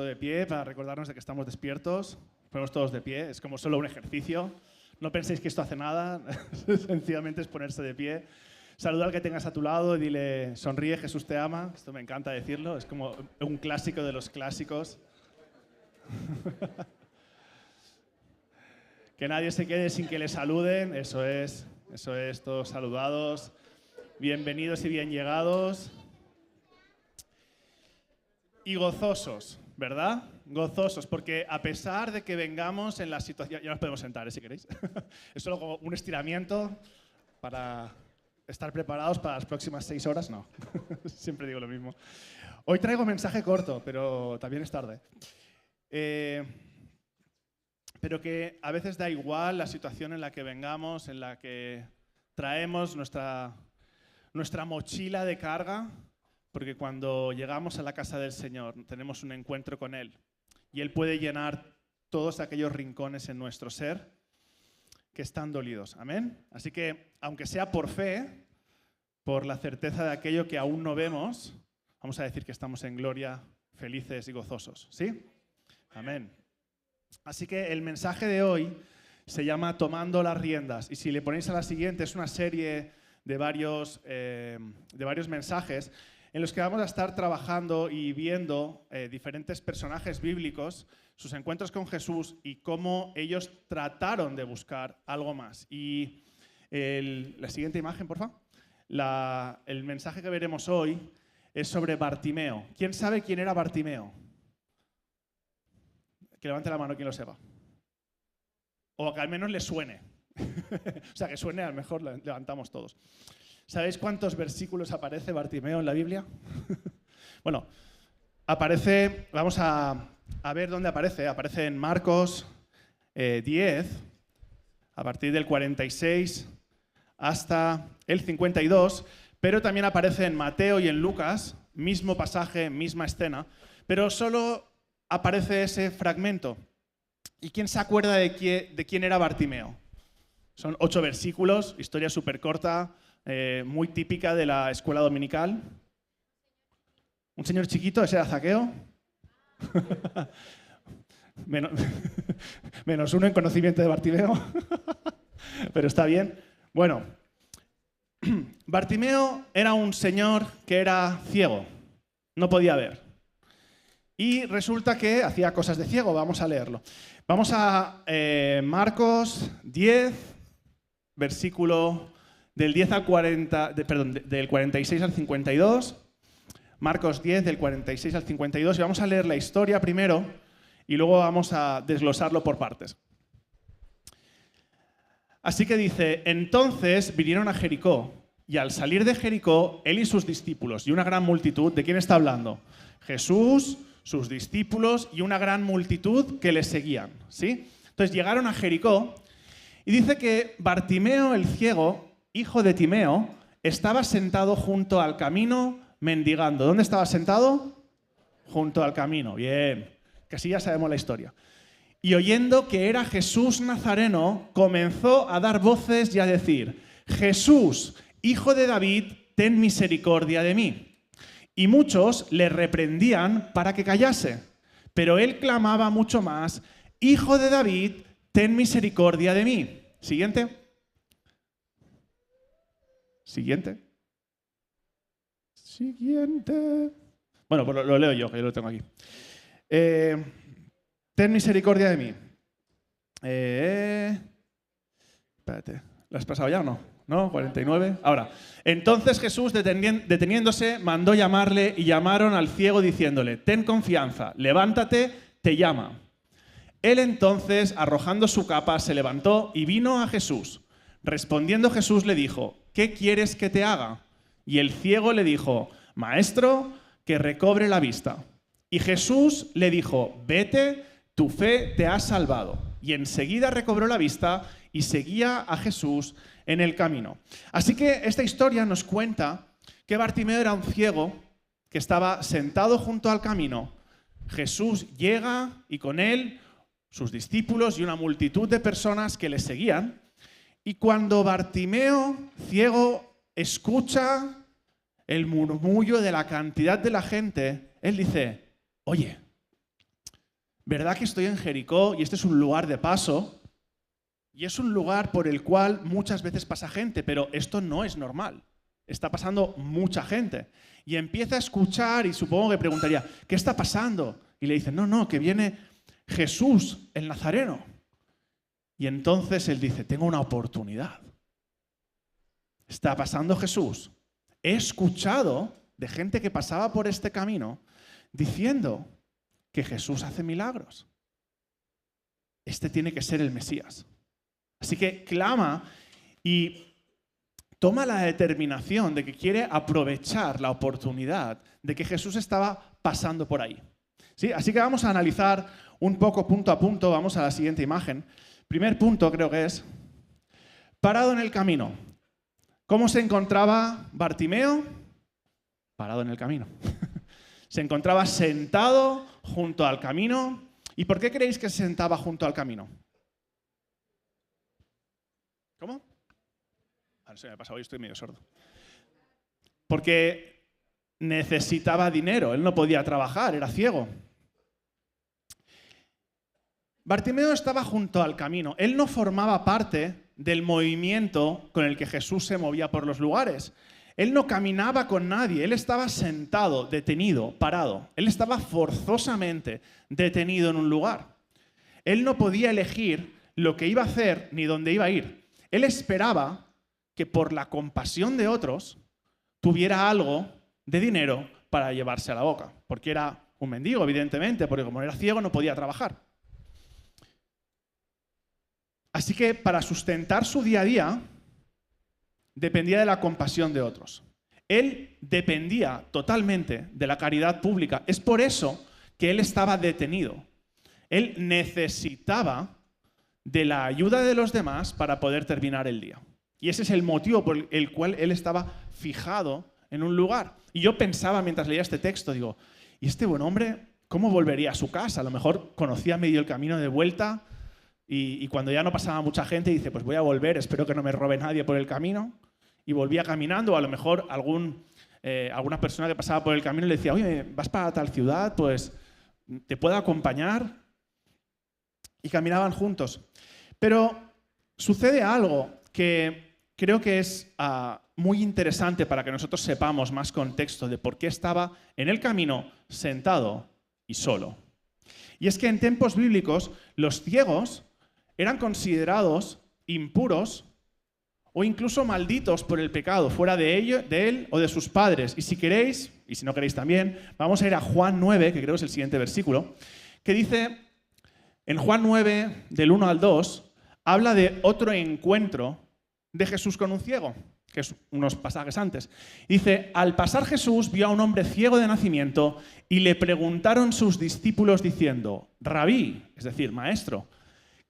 De pie para recordarnos de que estamos despiertos. Ponemos todos de pie, es como solo un ejercicio. No penséis que esto hace nada, sencillamente es ponerse de pie. Saluda al que tengas a tu lado y dile, sonríe, Jesús te ama. Esto me encanta decirlo, es como un clásico de los clásicos. Que nadie se quede sin que le saluden, eso es, todos saludados. Bienvenidos y bien llegados. Y gozosos, ¿verdad? Gozosos, porque a pesar de que vengamos en la situación... Ya nos podemos sentar, si queréis. Es solo como un estiramiento para estar preparados para las próximas 6 horas. No, siempre digo lo mismo. Hoy traigo mensaje corto, pero también es tarde. Pero que a veces da igual la situación en la que vengamos, en la que traemos nuestra mochila de carga, porque cuando llegamos a la casa del Señor tenemos un encuentro con Él y Él puede llenar todos aquellos rincones en nuestro ser que están dolidos. Amén. Así que, aunque sea por fe, por la certeza de aquello que aún no vemos, vamos a decir que estamos en gloria, felices y gozosos. ¿Sí? Amén. Así que el mensaje de hoy se llama Tomando las riendas. Y si le ponéis a la siguiente, es una serie de varios mensajes en los que vamos a estar trabajando y viendo diferentes personajes bíblicos, sus encuentros con Jesús y cómo ellos trataron de buscar algo más. Y la siguiente imagen, por favor. El mensaje que veremos hoy es sobre Bartimeo. ¿Quién sabe quién era Bartimeo? Que levante la mano quien lo sepa. O que al menos le suene. O sea, que suene, a lo mejor levantamos todos. ¿Sabéis cuántos versículos aparece Bartimeo en la Biblia? Bueno, aparece, vamos a ver dónde aparece. Aparece en Marcos 10, a partir del 46 hasta el 52, pero también aparece en Mateo y en Lucas, mismo pasaje, misma escena, pero solo aparece ese fragmento. ¿Y quién se acuerda de quién era Bartimeo? Son 8 versículos, historia súper corta, muy típica de la escuela dominical. Un señor chiquito, ese era Zaqueo. Menos 1 en conocimiento de Bartimeo. Pero está bien. Bueno, Bartimeo era un señor que era ciego, no podía ver. Y resulta que hacía cosas de ciego. Vamos a leerlo. Vamos a Marcos 10, versículo del 10 al 40, del 46 al 52. Marcos 10, del 46 al 52. Y vamos a leer la historia primero y luego vamos a desglosarlo por partes. Así que dice, entonces vinieron a Jericó, y al salir de Jericó, él y sus discípulos, y una gran multitud, ¿de quién está hablando? Jesús, sus discípulos y una gran multitud que le seguían, ¿sí? Entonces llegaron a Jericó y dice que Bartimeo el ciego, hijo de Timeo, estaba sentado junto al camino mendigando. ¿Dónde estaba sentado? Junto al camino. Bien, que así ya sabemos la historia. Y oyendo que era Jesús Nazareno, comenzó a dar voces y a decir, Jesús, hijo de David, ten misericordia de mí. Y muchos le reprendían para que callase, pero él clamaba mucho más, Hijo de David, ten misericordia de mí. Siguiente. Siguiente. Siguiente. Bueno, pues lo leo yo, que yo lo tengo aquí. Ten misericordia de mí. Espérate, ¿lo has pasado ya o no? ¿No? 49. Ahora, entonces Jesús, deteniéndose, mandó llamarle y llamaron al ciego diciéndole, ten confianza, levántate, te llama. Él entonces, arrojando su capa, se levantó y vino a Jesús. Respondiendo Jesús le dijo, ¿qué quieres que te haga? Y el ciego le dijo, Maestro, que recobre la vista. Y Jesús le dijo, vete, tu fe te ha salvado. Y enseguida recobró la vista y seguía a Jesús en el camino. Así que esta historia nos cuenta que Bartimeo era un ciego que estaba sentado junto al camino. Jesús llega y con él sus discípulos y una multitud de personas que le seguían. Y cuando Bartimeo, ciego, escucha el murmullo de la cantidad de la gente, él dice, oye, ¿verdad que estoy en Jericó y este es un lugar de paso? Y es un lugar por el cual muchas veces pasa gente, pero esto no es normal. Está pasando mucha gente. Y empieza a escuchar y supongo que preguntaría, ¿qué está pasando? Y le dicen, no, que viene Jesús, el Nazareno. Y entonces él dice, tengo una oportunidad. Está pasando Jesús. He escuchado de gente que pasaba por este camino diciendo que Jesús hace milagros. Este tiene que ser el Mesías. Así que clama y toma la determinación de que quiere aprovechar la oportunidad de que Jesús estaba pasando por ahí. ¿Sí? Así que vamos a analizar un poco punto a punto. Vamos a la siguiente imagen. Primer punto creo que es, parado en el camino. ¿Cómo se encontraba Bartimeo? Parado en el camino. Se encontraba sentado junto al camino. ¿Y por qué creéis que se sentaba junto al camino? ¿Cómo? Ahora se me ha pasado, hoy estoy medio sordo. Porque necesitaba dinero, él no podía trabajar, era ciego. Bartimeo estaba junto al camino, él no formaba parte del movimiento con el que Jesús se movía por los lugares. Él no caminaba con nadie, él estaba sentado, detenido, parado. Él estaba forzosamente detenido en un lugar. Él no podía elegir lo que iba a hacer ni dónde iba a ir. Él esperaba que por la compasión de otros tuviera algo de dinero para llevarse a la boca, porque era un mendigo, evidentemente, porque como era ciego no podía trabajar. Así que para sustentar su día a día dependía de la compasión de otros. Él dependía totalmente de la caridad pública. Es por eso que él estaba detenido. Él necesitaba de la ayuda de los demás para poder terminar el día. Y ese es el motivo por el cual él estaba fijado en un lugar. Y yo pensaba mientras leía este texto, digo, ¿y este buen hombre cómo volvería a su casa? A lo mejor conocía medio el camino de vuelta y cuando ya no pasaba mucha gente dice, pues voy a volver, espero que no me robe nadie por el camino. Y volvía caminando, o a lo mejor alguna persona que pasaba por el camino le decía, oye, ¿vas para tal ciudad? Pues te puedo acompañar. Y caminaban juntos. Pero sucede algo que creo que es muy interesante para que nosotros sepamos más contexto de por qué estaba en el camino sentado y solo. Y es que en tiempos bíblicos los ciegos eran considerados impuros o incluso malditos por el pecado, fuera de él o de sus padres. Y si queréis, y si no queréis también, vamos a ir a Juan 9, que creo que es el siguiente versículo, que dice, en Juan 9, del 1 al 2, habla de otro encuentro de Jesús con un ciego, que es unos pasajes antes. Dice, al pasar Jesús vio a un hombre ciego de nacimiento y le preguntaron sus discípulos diciendo, Rabí, es decir, maestro,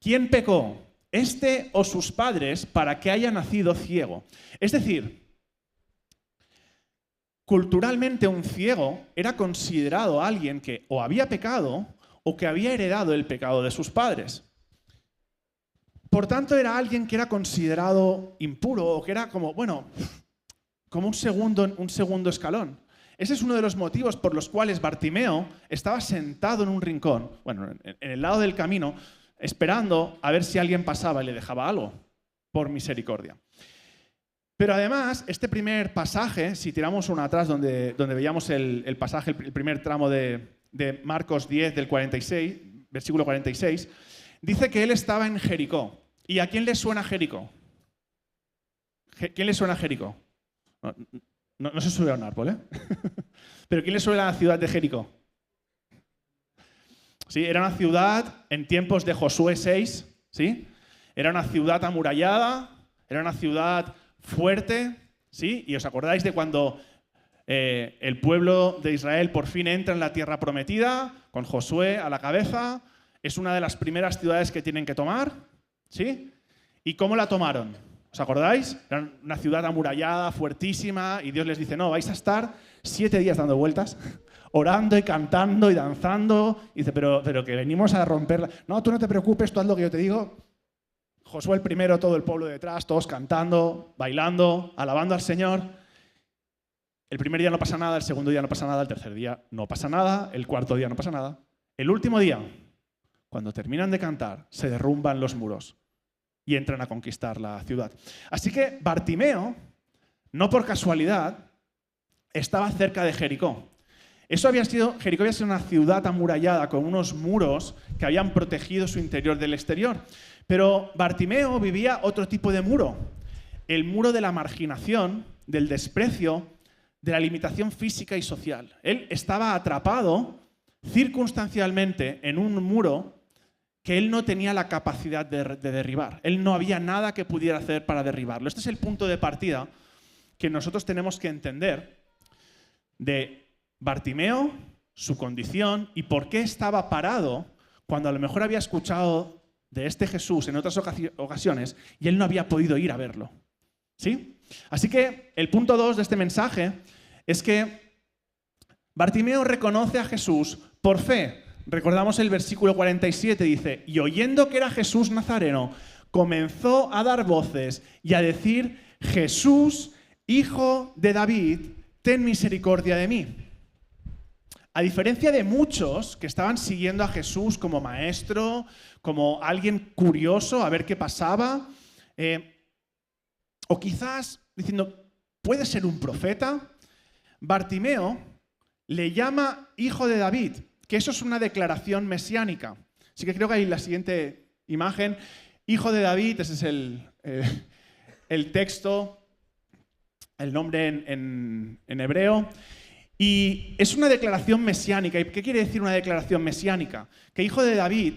¿quién pecó? ¿Este o sus padres para que haya nacido ciego? Es decir, culturalmente un ciego era considerado alguien que o había pecado o que había heredado el pecado de sus padres. Por tanto, era alguien que era considerado impuro o que era como, bueno, como un segundo escalón. Ese es uno de los motivos por los cuales Bartimeo estaba sentado en un rincón, bueno, en el lado del camino, esperando a ver si alguien pasaba y le dejaba algo, por misericordia. Pero además, este primer pasaje, si tiramos uno atrás donde veíamos el pasaje, el primer tramo de Marcos 10, del 46, versículo 46, dice que él estaba en Jericó. ¿Y a quién le suena Jericó? ¿Quién le suena Jericó? No se sube a un árbol, ¿eh? ¿Pero quién le suena a la ciudad de Jericó? Sí, era una ciudad en tiempos de Josué 6, ¿sí? Era una ciudad amurallada, era una ciudad fuerte, ¿sí? Y os acordáis de cuando el pueblo de Israel por fin entra en la tierra prometida, con Josué a la cabeza. Es una de las primeras ciudades que tienen que tomar, ¿sí? ¿Y cómo la tomaron? ¿Os acordáis? Era una ciudad amurallada, fuertísima, y Dios les dice, no, vais a estar 7 días dando vueltas, orando y cantando y danzando. Y dice, pero que venimos a romperla. No, tú no te preocupes, tú haz lo que yo te digo. Josué el primero, todo el pueblo detrás, todos cantando, bailando, alabando al Señor. El primer día no pasa nada, el segundo día no pasa nada, el tercer día no pasa nada, el cuarto día no pasa nada. El último día, cuando terminan de cantar, se derrumban los muros y entran a conquistar la ciudad. Así que Bartimeo, no por casualidad, estaba cerca de Jericó. Jericó había sido una ciudad amurallada con unos muros que habían protegido su interior del exterior. Pero Bartimeo vivía otro tipo de muro, el muro de la marginación, del desprecio, de la limitación física y social. Él estaba atrapado circunstancialmente en un muro que él no tenía la capacidad de derribar. Él no había nada que pudiera hacer para derribarlo. Este es el punto de partida que nosotros tenemos que entender de Bartimeo, su condición y por qué estaba parado cuando a lo mejor había escuchado de este Jesús en otras ocasiones y él no había podido ir a verlo. ¿Sí? Así que el punto 2 de este mensaje es que Bartimeo reconoce a Jesús por fe. Recordamos el versículo 47, dice, y oyendo que era Jesús Nazareno, comenzó a dar voces y a decir, Jesús, hijo de David, ten misericordia de mí. A diferencia de muchos que estaban siguiendo a Jesús como maestro, como alguien curioso a ver qué pasaba, o quizás diciendo, ¿puede ser un profeta? Bartimeo le llama hijo de David, que eso es una declaración mesiánica. Así que creo que hay la siguiente imagen. Hijo de David, ese es el texto, el nombre en hebreo. Y es una declaración mesiánica. ¿Y qué quiere decir una declaración mesiánica? Que hijo de David,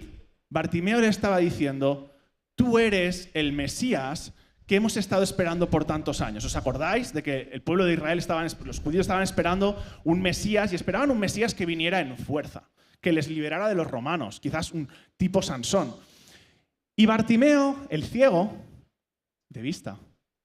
Bartimeo le estaba diciendo, tú eres el Mesías que hemos estado esperando por tantos años. ¿Os acordáis de que el pueblo de Israel, los judíos estaban esperando un Mesías y esperaban un Mesías que viniera en fuerza, que les liberara de los romanos, quizás un tipo Sansón? Y Bartimeo, el ciego, de vista,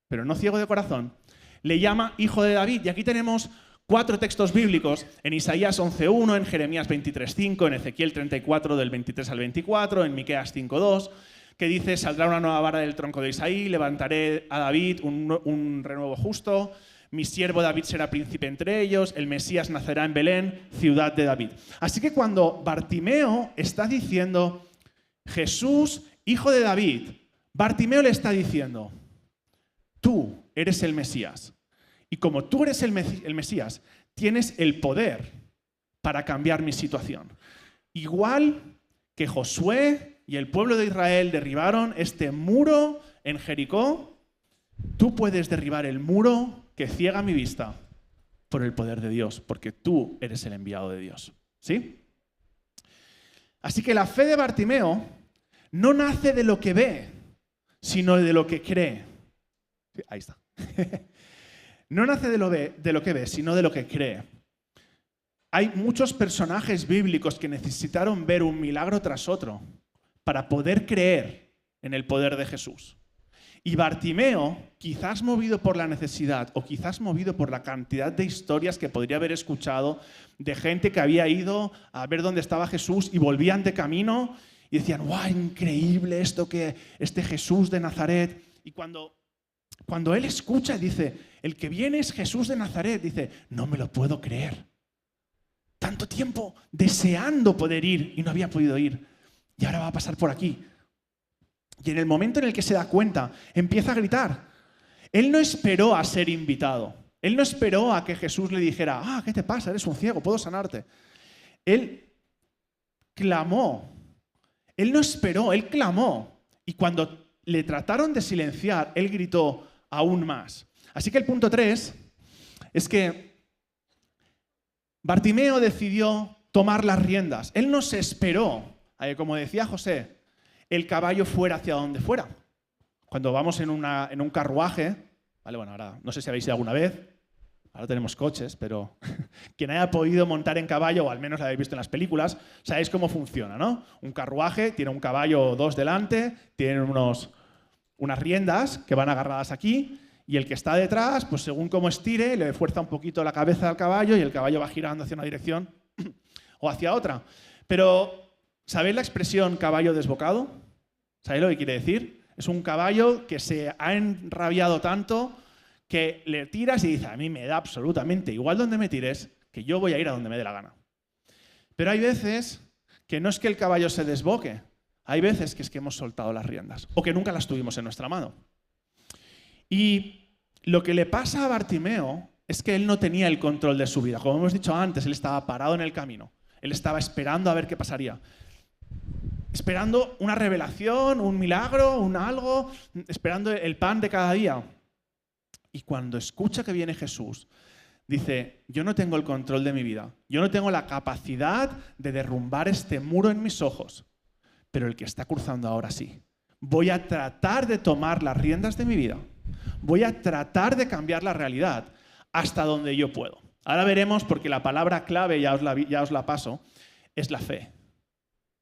pero no ciego de corazón, le llama hijo de David. Y aquí tenemos 4 textos bíblicos, en Isaías 11.1, en Jeremías 23.5, en Ezequiel 34, del 23 al 24, en Miqueas 5.2, que dice, saldrá una nueva vara del tronco de Isaí, levantaré a David un renuevo justo, mi siervo David será príncipe entre ellos, el Mesías nacerá en Belén, ciudad de David. Así que cuando Bartimeo está diciendo, Jesús, hijo de David, Bartimeo le está diciendo, tú eres el Mesías. Y como tú eres el Mesías, tienes el poder para cambiar mi situación. Igual que Josué y el pueblo de Israel derribaron este muro en Jericó, tú puedes derribar el muro que ciega mi vista por el poder de Dios, porque tú eres el enviado de Dios. ¿Sí? Así que la fe de Bartimeo no nace de lo que ve, sino de lo que cree. Sí, ahí está. No nace de lo que ve, sino de lo que cree. Hay muchos personajes bíblicos que necesitaron ver un milagro tras otro para poder creer en el poder de Jesús. Y Bartimeo, quizás movido por la necesidad o quizás movido por la cantidad de historias que podría haber escuchado de gente que había ido a ver dónde estaba Jesús y volvían de camino y decían, ¡guau, increíble esto que este Jesús de Nazaret! Y cuando él escucha, dice, el que viene es Jesús de Nazaret, dice, no me lo puedo creer. Tanto tiempo deseando poder ir y no había podido ir. Y ahora va a pasar por aquí. Y en el momento en el que se da cuenta, empieza a gritar. Él no esperó a ser invitado. Él no esperó a que Jesús le dijera, ¿qué te pasa? Eres un ciego, puedo sanarte. Él clamó. Él no esperó, él clamó. Y cuando le trataron de silenciar, él gritó aún más. Así que el punto 3 es que Bartimeo decidió tomar las riendas. Él no se esperó, como decía José, el caballo fuera hacia donde fuera. Cuando vamos en un carruaje, ¿vale? Bueno, ahora no sé si habéis ido alguna vez, ahora tenemos coches, pero quien haya podido montar en caballo, o al menos lo habéis visto en las películas, sabéis cómo funciona, ¿no? Un carruaje tiene un caballo o dos delante, tiene unas riendas que van agarradas aquí, y el que está detrás, pues según cómo estire, le fuerza un poquito la cabeza al caballo y el caballo va girando hacia una dirección o hacia otra. Pero, ¿sabéis la expresión caballo desbocado? ¿Sabéis lo que quiere decir? Es un caballo que se ha enrabiado tanto que le tiras y dice, a mí me da absolutamente igual donde me tires, que yo voy a ir a donde me dé la gana. Pero hay veces que no es que el caballo se desboque, hay veces que es que hemos soltado las riendas o que nunca las tuvimos en nuestra mano. Y lo que le pasa a Bartimeo es que él no tenía el control de su vida. Como hemos dicho antes, él estaba parado en el camino. Él estaba esperando a ver qué pasaría. Esperando una revelación, un milagro, un algo, esperando el pan de cada día. Y cuando escucha que viene Jesús, dice, yo no tengo el control de mi vida. Yo no tengo la capacidad de derrumbar este muro en mis ojos. Pero el que está cruzando ahora sí. Voy a tratar de tomar las riendas de mi vida. Voy a tratar de cambiar la realidad hasta donde yo puedo. Ahora veremos, porque la palabra clave, ya os la paso, es la fe.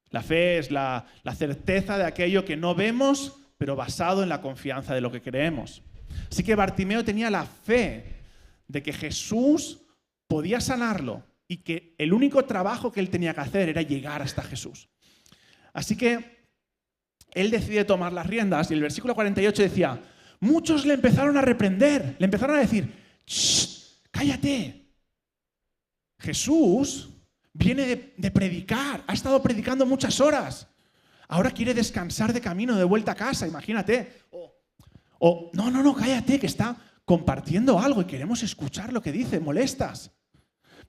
La fe es la certeza de aquello que no vemos, pero basado en la confianza de lo que creemos. Así que Bartimeo tenía la fe de que Jesús podía sanarlo y que el único trabajo que él tenía que hacer era llegar hasta Jesús. Así que él decide tomar las riendas y el versículo 48 decía, muchos le empezaron a reprender, le empezaron a decir, ¡shh! ¡Cállate! Jesús viene de predicar, ha estado predicando muchas horas. Ahora quiere descansar de camino, de vuelta a casa, imagínate. No, cállate, que está compartiendo algo y queremos escuchar lo que dice, molestas.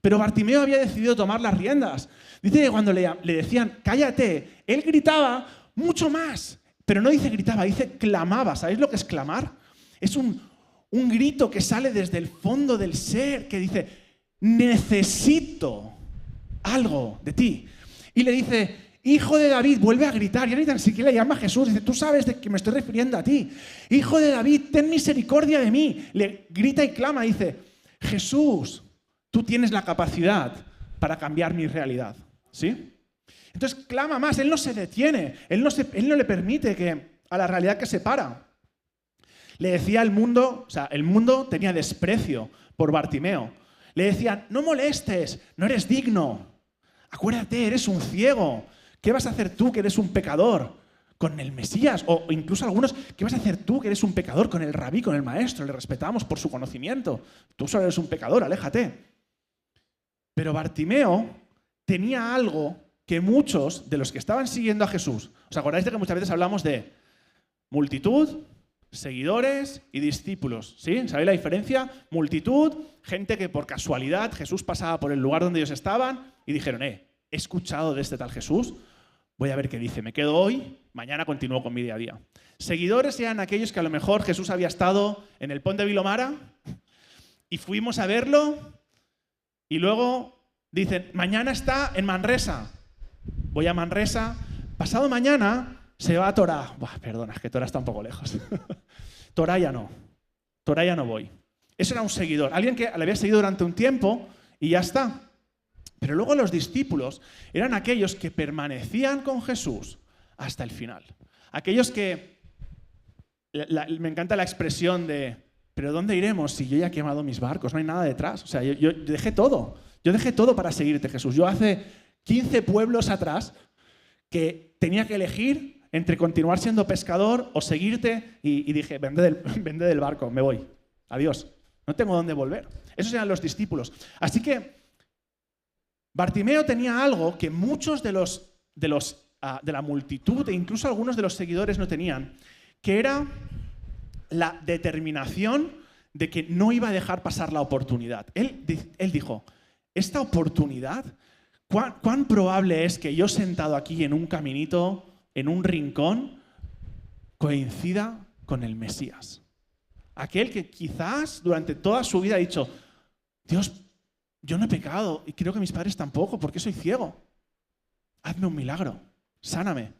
Pero Bartimeo había decidido tomar las riendas. Dice que cuando le decían, cállate, él gritaba mucho más. Pero no dice gritaba, dice clamaba. ¿Sabéis lo que es clamar? Es un grito que sale desde el fondo del ser, que dice, necesito algo de ti. Y le dice, hijo de David, vuelve a gritar. Y ahorita ni siquiera le llama a Jesús. Dice, tú sabes de que me estoy refiriendo a ti. Hijo de David, ten misericordia de mí. Le grita y clama. Dice, Jesús, tú tienes la capacidad para cambiar mi realidad. ¿Sí? Entonces clama más. Él no se detiene. Él no le permite a la realidad que se para. Le decía al mundo, el mundo tenía desprecio por Bartimeo. Le decían, no molestes, no eres digno. Acuérdate, eres un ciego. ¿Qué vas a hacer tú que eres un pecador con el Mesías? O incluso algunos, ¿qué vas a hacer tú que eres un pecador con el rabí, con el maestro? Le respetamos por su conocimiento. Tú solo eres un pecador, aléjate. Pero Bartimeo tenía algo que muchos de los que estaban siguiendo a Jesús, ¿os acordáis de que muchas veces hablamos de multitud, seguidores y discípulos? ¿Sí? ¿Sabéis la diferencia? Multitud, gente que por casualidad Jesús pasaba por el lugar donde ellos estaban y dijeron, he escuchado de este tal Jesús, voy a ver qué dice, me quedo hoy, mañana continúo con mi día a día. Seguidores eran aquellos que a lo mejor Jesús había estado en el Pont de Vilomara y fuimos a verlo y luego dicen, mañana está en Manresa, voy a Manresa, pasado mañana se va a Torá. Perdona, es que Torá está un poco lejos. Torá ya no voy. Eso era un seguidor, alguien que le había seguido durante un tiempo y ya está. Pero luego los discípulos eran aquellos que permanecían con Jesús hasta el final. Aquellos que, me encanta la expresión de, pero ¿dónde iremos si yo ya he quemado mis barcos? No hay nada detrás. O sea, yo dejé todo. Yo dejé todo para seguirte, Jesús. Yo hace 15 pueblos atrás que tenía que elegir entre continuar siendo pescador o seguirte y dije, vende del barco, me voy. Adiós. No tengo dónde volver. Esos eran los discípulos. Así que Bartimeo tenía algo que muchos de la multitud e incluso algunos de los seguidores no tenían, que era la determinación de que no iba a dejar pasar la oportunidad. Él dijo, esta oportunidad, ¿cuán probable es que yo sentado aquí en un caminito, en un rincón, coincida con el Mesías? Aquel que quizás durante toda su vida ha dicho, Dios, yo no he pecado y creo que mis padres tampoco, porque soy ciego. Hazme un milagro, sáname.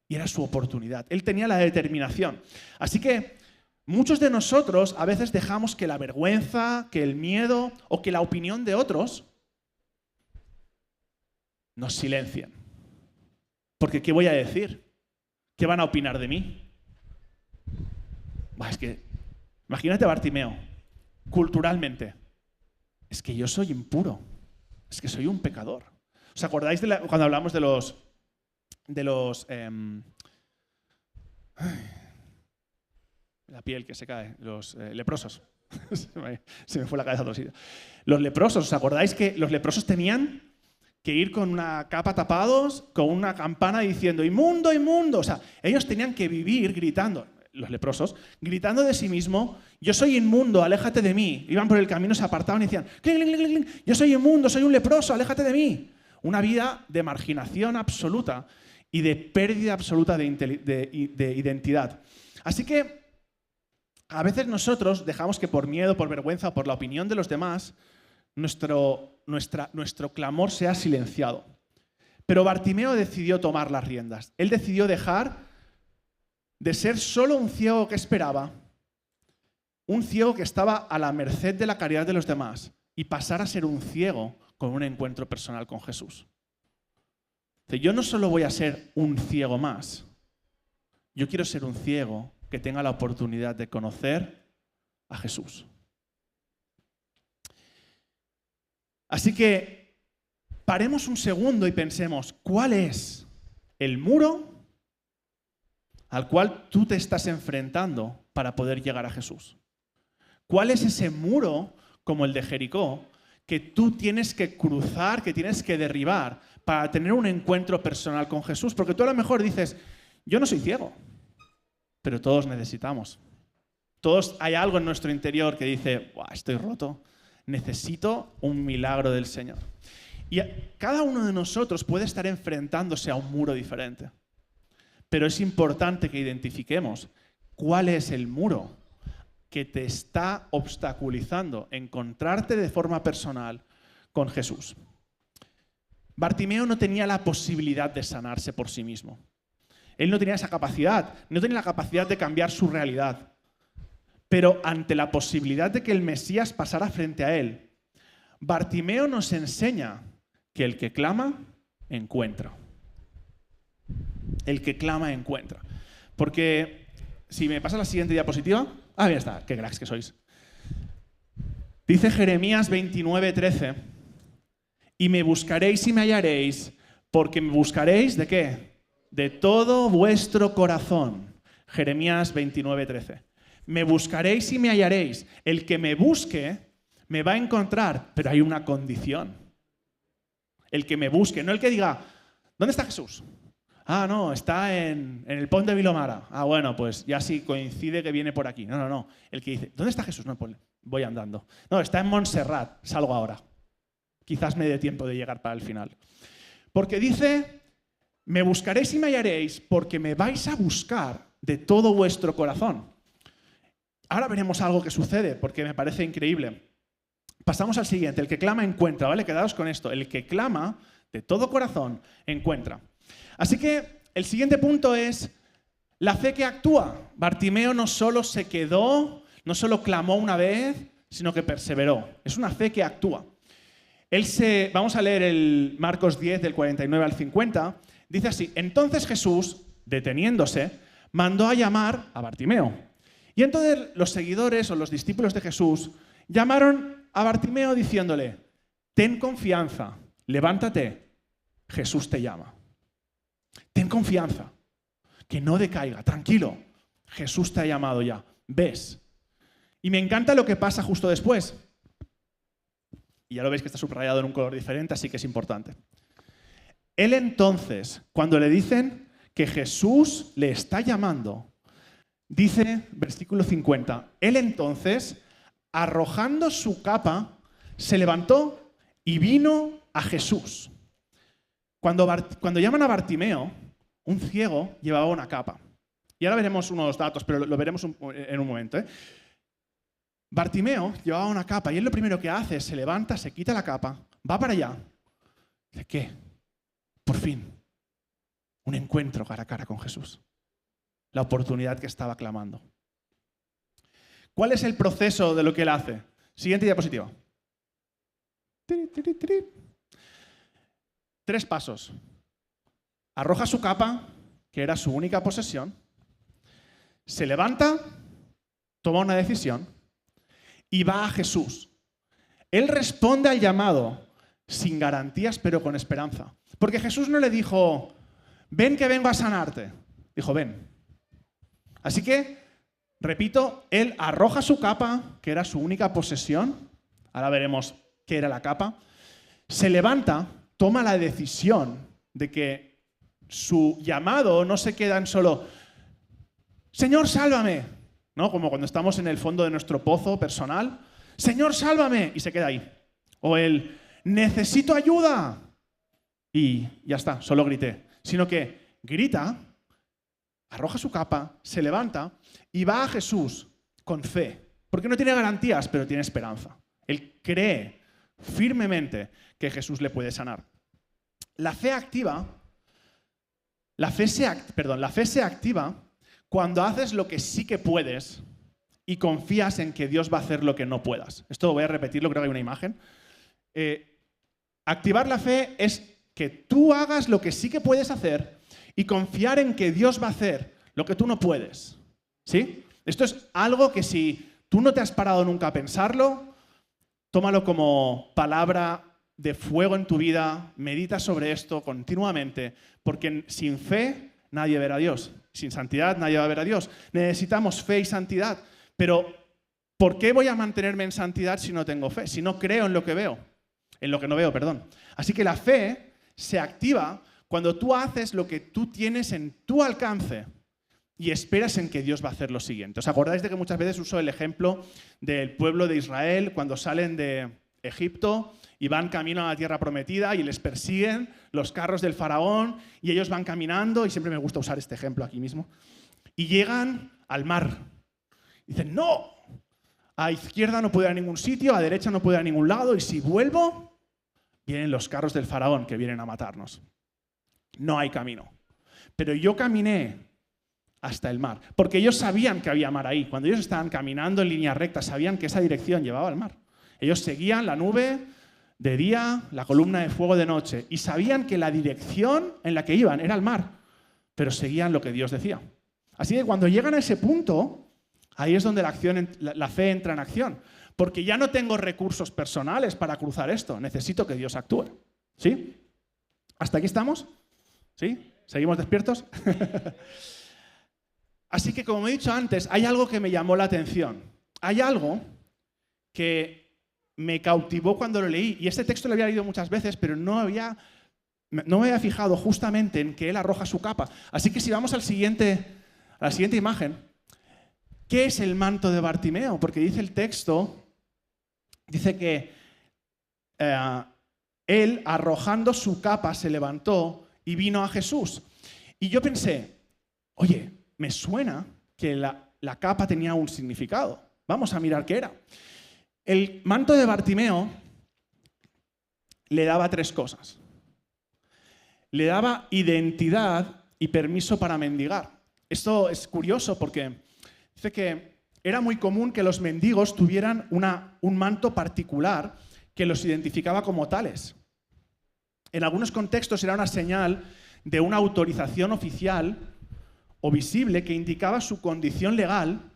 Y era su oportunidad. Él tenía la determinación. Así que muchos de nosotros a veces dejamos que la vergüenza, que el miedo o que la opinión de otros nos silencien. Porque ¿qué voy a decir? ¿Qué van a opinar de mí? Es que, imagínate a Bartimeo, culturalmente. Es que yo soy impuro, es que soy un pecador. ¿Os acordáis cuando hablamos de los la piel que se cae, los leprosos? Se me fue la cabeza a otro sitio. Los leprosos, ¿os acordáis que los leprosos tenían que ir con una capa tapados, con una campana diciendo inmundo, inmundo. O sea, ellos tenían que vivir gritando, los leprosos, gritando de sí mismo, yo soy inmundo, aléjate de mí. Iban por el camino, se apartaban y decían, cling, cling, cling, cling, yo soy inmundo, soy un leproso, aléjate de mí. Una vida de marginación absoluta y de pérdida absoluta de identidad. Así que a veces nosotros dejamos que por miedo, por vergüenza o por la opinión de los demás, nuestro clamor sea silenciado. Pero Bartimeo decidió tomar las riendas. Él decidió dejar de ser solo un ciego que esperaba, un ciego que estaba a la merced de la caridad de los demás, y pasar a ser un ciego con un encuentro personal con Jesús. Yo no solo voy a ser un ciego más, yo quiero ser un ciego que tenga la oportunidad de conocer a Jesús. Así que paremos un segundo y pensemos, ¿cuál es el muro al cual tú te estás enfrentando para poder llegar a Jesús? ¿Cuál es ese muro, como el de Jericó, que tú tienes que cruzar, que tienes que derribar para tener un encuentro personal con Jesús? Porque tú a lo mejor dices, yo no soy ciego, pero todos necesitamos. Todos hay algo en nuestro interior que dice, estoy roto, necesito un milagro del Señor. Y cada uno de nosotros puede estar enfrentándose a un muro diferente. Pero es importante que identifiquemos cuál es el muro que te está obstaculizando encontrarte de forma personal con Jesús. Bartimeo no tenía la posibilidad de sanarse por sí mismo. Él no tenía esa capacidad, no tenía la capacidad de cambiar su realidad. Pero ante la posibilidad de que el Mesías pasara frente a él, Bartimeo nos enseña que el que clama, encuentra. El que clama, encuentra. Porque, si me pasa la siguiente diapositiva, ya está, qué cracks que sois. Dice Jeremías 29:13, y me buscaréis y me hallaréis, porque me buscaréis, ¿de qué? De todo vuestro corazón. Jeremías 29:13. Me buscaréis y me hallaréis. El que me busque me va a encontrar, pero hay una condición. El que me busque, no el que diga, ¿dónde está Jesús? No, está en el Pont de Vilomara. Bueno, pues ya sí coincide que viene por aquí. No. El que dice, ¿dónde está Jesús? No, pues voy andando. No, está en Montserrat, salgo ahora. Quizás me dé tiempo de llegar para el final. Porque dice, me buscaréis y me hallaréis porque me vais a buscar de todo vuestro corazón. Ahora veremos algo que sucede porque me parece increíble. Pasamos al siguiente, el que clama encuentra, ¿vale? Quedaos con esto, el que clama de todo corazón encuentra. Así que el siguiente punto es la fe que actúa. Bartimeo no solo se quedó, no solo clamó una vez, sino que perseveró. Es una fe que actúa. Vamos a leer el Marcos 10, del 49 al 50. Dice así, entonces Jesús, deteniéndose, mandó a llamar a Bartimeo. Y entonces los seguidores o los discípulos de Jesús llamaron a Bartimeo diciéndole, ten confianza, levántate, Jesús te llama. Ten confianza, que no decaiga, tranquilo, Jesús te ha llamado ya, ves. Y me encanta lo que pasa justo después. Y ya lo veis que está subrayado en un color diferente, así que es importante. Él entonces, cuando le dicen que Jesús le está llamando, dice, versículo 50, él entonces, arrojando su capa, se levantó y vino a Jesús. Cuando llaman a Bartimeo, un ciego llevaba una capa. Y ahora veremos unos datos, pero lo veremos en un momento. Bartimeo llevaba una capa y él lo primero que hace es se levanta, se quita la capa, va para allá. Dice, ¿qué? Por fin, un encuentro cara a cara con Jesús. La oportunidad que estaba clamando. ¿Cuál es el proceso de lo que él hace? Siguiente diapositiva. 3 pasos. Arroja su capa, que era su única posesión. Se levanta, toma una decisión y va a Jesús. Él responde al llamado sin garantías, pero con esperanza. Porque Jesús no le dijo, ven que vengo a sanarte. Dijo, ven. Así que, repito, él arroja su capa, que era su única posesión. Ahora veremos qué era la capa. Se levanta toma la decisión de que su llamado no se queda en solo «Señor, sálvame», ¿no? Como cuando estamos en el fondo de nuestro pozo personal. «Señor, sálvame», y se queda ahí. O el «necesito ayuda», y ya está, solo grité. Sino que grita, arroja su capa, se levanta y va a Jesús con fe. Porque no tiene garantías, pero tiene esperanza. Él cree firmemente que Jesús le puede sanar. La fe se activa cuando haces lo que sí que puedes y confías en que Dios va a hacer lo que no puedas. Esto voy a repetirlo, creo que hay una imagen. Activar la fe es que tú hagas lo que sí que puedes hacer y confiar en que Dios va a hacer lo que tú no puedes. ¿Sí? Esto es algo que si tú no te has parado nunca a pensarlo, tómalo como palabra de fuego en tu vida, medita sobre esto continuamente, porque sin fe nadie verá a Dios. Sin santidad nadie va a ver a Dios. Necesitamos fe y santidad. Pero ¿por qué voy a mantenerme en santidad si no tengo fe? Si no creo en lo que veo. En lo que no veo, perdón. Así que la fe se activa cuando tú haces lo que tú tienes en tu alcance y esperas en que Dios va a hacer lo siguiente. ¿Os acordáis de que muchas veces uso el ejemplo del pueblo de Israel cuando salen de Egipto y van camino a la tierra prometida y les persiguen los carros del faraón y ellos van caminando, y siempre me gusta usar este ejemplo aquí mismo, y llegan al mar. Dicen, no, a izquierda no puedo ir a ningún sitio, a derecha no puedo ir a ningún lado, y si vuelvo, vienen los carros del faraón que vienen a matarnos. No hay camino. Pero yo caminé hasta el mar, porque ellos sabían que había mar ahí. Cuando ellos estaban caminando en línea recta, sabían que esa dirección llevaba al mar. Ellos seguían la nube de día, la columna de fuego de noche, y sabían que la dirección en la que iban era el mar, pero seguían lo que Dios decía. Así que cuando llegan a ese punto, ahí es donde la fe entra en acción, porque ya no tengo recursos personales para cruzar esto, necesito que Dios actúe. ¿Sí? ¿Hasta aquí estamos? ¿Sí? ¿Seguimos despiertos? Así que, como he dicho antes, hay algo que me llamó la atención. Hay algo que me cautivó cuando lo leí. Y este texto lo había leído muchas veces, pero no me había fijado justamente en que él arroja su capa. Así que si vamos a la siguiente imagen, ¿qué es el manto de Bartimeo? Porque dice el texto, dice que él, arrojando su capa, se levantó y vino a Jesús. Y yo pensé, oye, me suena que la capa tenía un significado. Vamos a mirar qué era. El manto de Bartimeo le daba tres cosas. Le daba identidad y permiso para mendigar. Esto es curioso porque dice que era muy común que los mendigos tuvieran un manto particular que los identificaba como tales. En algunos contextos era una señal de una autorización oficial o visible que indicaba su condición legal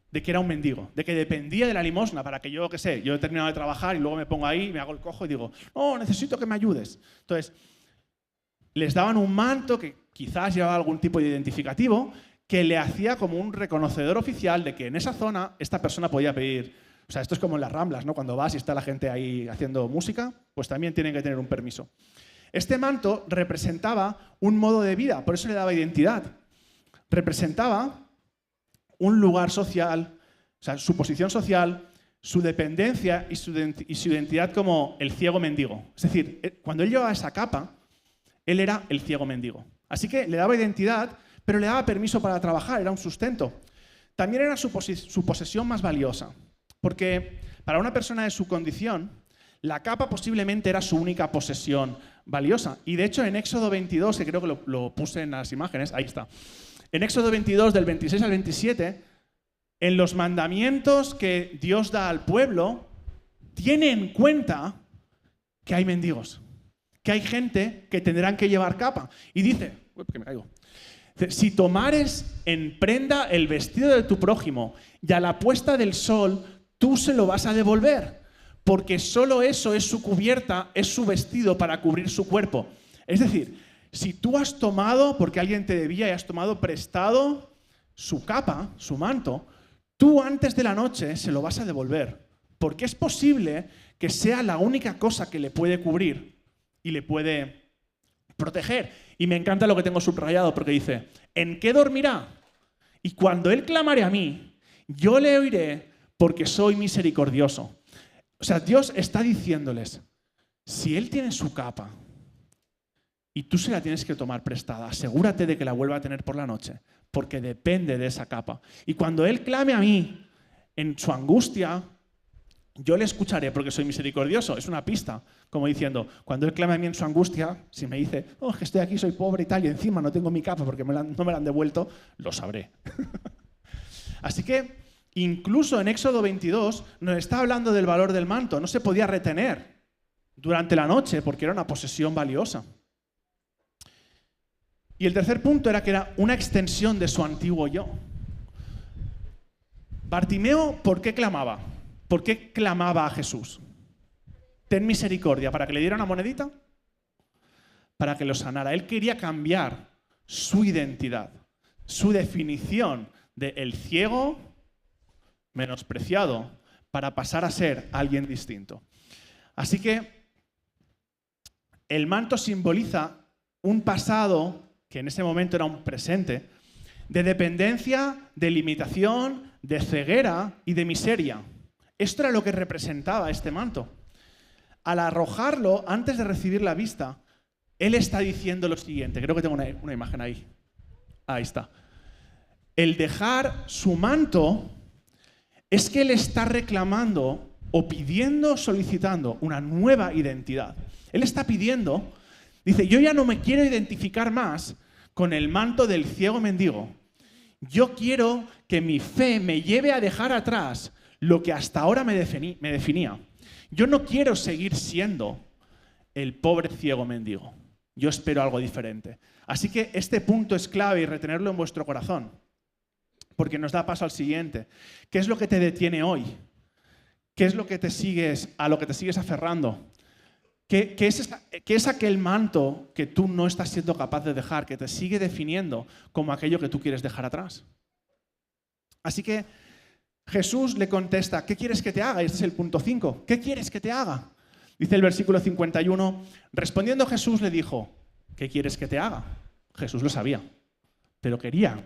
de que era un mendigo, de que dependía de la limosna para que yo, qué sé, yo he terminado de trabajar y luego me pongo ahí, me hago el cojo y digo, no, necesito que me ayudes. Entonces, les daban un manto que quizás llevaba algún tipo de identificativo que le hacía como un reconocedor oficial de que en esa zona esta persona podía pedir. O sea, esto es como en las Ramblas, ¿no? Cuando vas y está la gente ahí haciendo música, pues también tienen que tener un permiso. Este manto representaba un modo de vida, por eso le daba identidad. Representaba un lugar social, o sea, su posición social, su dependencia y su identidad como el ciego mendigo. Es decir, cuando él llevaba esa capa, él era el ciego mendigo. Así que le daba identidad, pero le daba permiso para trabajar, era un sustento. También era su posesión más valiosa, porque para una persona de su condición, la capa posiblemente era su única posesión valiosa. Y de hecho en Éxodo 22, que creo que lo puse en las imágenes, ahí está. En Éxodo 22, del 26 al 27, en los mandamientos que Dios da al pueblo, tiene en cuenta que hay mendigos, que hay gente que tendrán que llevar capa. Y dice, que me caigo. Si tomares en prenda el vestido de tu prójimo y a la puesta del sol tú se lo vas a devolver, porque solo eso es su cubierta, es su vestido para cubrir su cuerpo. Es decir, si tú has tomado, porque alguien te debía y has tomado prestado su capa, su manto, tú antes de la noche se lo vas a devolver, porque es posible que sea la única cosa que le puede cubrir y le puede proteger. Y me encanta lo que tengo subrayado porque dice, ¿en qué dormirá? Y cuando él clamare a mí, yo le oiré porque soy misericordioso. O sea, Dios está diciéndoles, si él tiene su capa y tú se la tienes que tomar prestada, asegúrate de que la vuelva a tener por la noche, porque depende de esa capa. Y cuando él clame a mí en su angustia, yo le escucharé porque soy misericordioso. Es una pista, como diciendo, cuando él clame a mí en su angustia, si me dice, oh, que estoy aquí, soy pobre y tal, y encima no tengo mi capa porque no me la han devuelto, lo sabré. Así que, incluso en Éxodo 22, nos está hablando del valor del manto. No se podía retener durante la noche porque era una posesión valiosa. Y el tercer punto era que era una extensión de su antiguo yo. Bartimeo, ¿por qué clamaba? ¿Por qué clamaba a Jesús? Ten misericordia, ¿para que le diera una monedita? Para que lo sanara. Él quería cambiar su identidad, su definición de el ciego menospreciado para pasar a ser alguien distinto. Así que el manto simboliza un pasado, que en ese momento era un presente, de dependencia, de limitación, de ceguera y de miseria. Esto era lo que representaba este manto. Al arrojarlo, antes de recibir la vista, él está diciendo lo siguiente. Creo que tengo una imagen ahí. Ahí está. El dejar su manto es que él está reclamando o pidiendo, solicitando una nueva identidad. Él está pidiendo, dice, yo ya no me quiero identificar más con el manto del ciego mendigo. Yo quiero que mi fe me lleve a dejar atrás lo que hasta ahora me definía. Yo no quiero seguir siendo el pobre ciego mendigo. Yo espero algo diferente. Así que este punto es clave y retenerlo en vuestro corazón, porque nos da paso al siguiente. ¿Qué es lo que te detiene hoy? ¿Qué es lo que a lo que te sigues aferrando? ¿Qué es aquel manto que tú no estás siendo capaz de dejar, que te sigue definiendo como aquello que tú quieres dejar atrás? Así que Jesús le contesta, ¿qué quieres que te haga? Y este es el punto 5. ¿Qué quieres que te haga? Dice el versículo 51, respondiendo Jesús le dijo, ¿qué quieres que te haga? Jesús lo sabía, pero quería